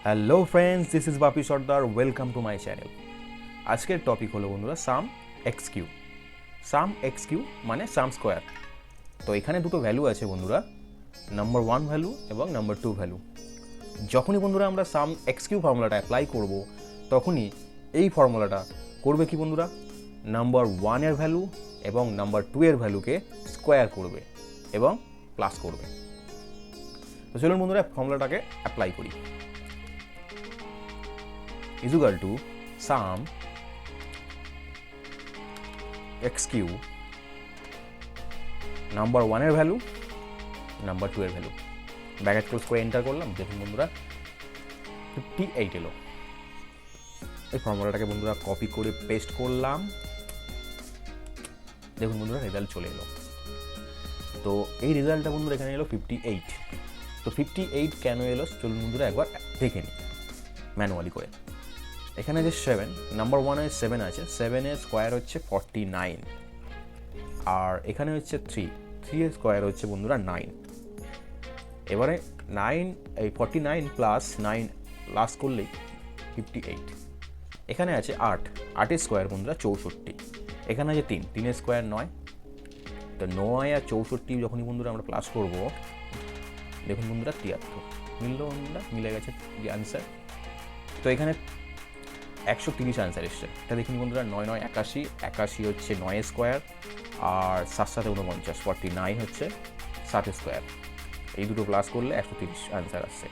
Hello friends, this is Bapi Sardar, welcome to my channel. আজকের topic হলো বন্ধুরা সাম x Q. সাম x Q মানে সাম square. তো এখানে দুটো ভ্যালু আছে বন্ধুরা, নাম্বার 1 ভ্যালু এবং নাম্বার 2 ভ্যালু। যখনই বন্ধুরা আমরা সাম এক্স কিউ ফর্মুলাটা অ্যাপ্লাই করব, তখনই এই ফর্মুলাটা করবে কি বন্ধুরা, নাম্বার 1 এর ভ্যালু এবং নাম্বার 2 এর ভ্যালুকে স্কোয়ার করবে এবং প্লাস করবে। তো চলুন বন্ধুরা ফর্মুলাটাকে অ্যাপ্লাই করি। is equal to sum x cube number 1 এর ভ্যালু নাম্বার 2 এর ভ্যালু ব্র্যাকেট ক্লোজ করে এন্টার করলাম। দেখুন বন্ধুরা 58 এলো। এই ফর্মুলাটাকে বন্ধুরা কপি করে পেস্ট করলাম। দেখুন বন্ধুরা রেজাল্ট চলে এলো। তো এই রেজাল্টটা বন্ধুরা এখানে এলো 58। তো 58 কেন এলো চলুন বন্ধুরা একবার দেখে নিই ম্যানুয়ালি করে। এখানে যে 7 নাম্বার 1 এর 7 আছে, 7 এর স্কোয়ার হচ্ছে 49, আর এখানে হচ্ছে 3 এর স্কোয়ার হচ্ছে বন্ধুরা 9। এবারে 9 এই 49 প্লাস 9 প্লাস করলেই 58। এখানে আছে 8 এর স্কোয়ার বন্ধুরা 64। এখানে আছে 3 এর স্কোয়ার 9। তো 9 আর 64 যখনই বন্ধুরা আমরা প্লাস করব, দেখুন বন্ধুরা 73 মিলল বন্ধুরা, মিলে গেছে আনসার। তো এখানে 130 আনসার এসছে। এটা দেখুন বন্ধুরা 9 9 81, 81 হচ্ছে 9 স্কোয়ার, আর 7 7 49, 49 হচ্ছে 7 স্কোয়ার। এই দুটো প্লাস করলে 130 আনসার আসছে।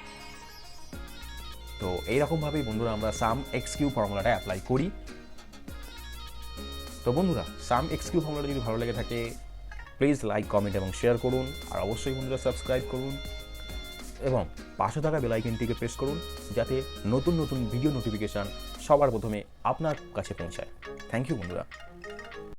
তো এইরকমভাবেই বন্ধুরা আমরা সাম এক্স কিউ ফর্মুলাটা অ্যাপ্লাই করি। তো বন্ধুরা সাম এক্স কিউ ফর্মুলাটা যদি ভালো লেগে থাকে প্লিজ লাইক, কমেন্ট এবং শেয়ার করুন, আর অবশ্যই বন্ধুরা সাবস্ক্রাইব করুন এবং পাশে থাকা বেল আইকনটিকে প্রেস করুন যাতে নতুন নতুন ভিডিও নোটিফিকেশান সবার প্রথমে আপনার কাছে পৌঁছায়। থ্যাংক ইউ বন্ধুরা।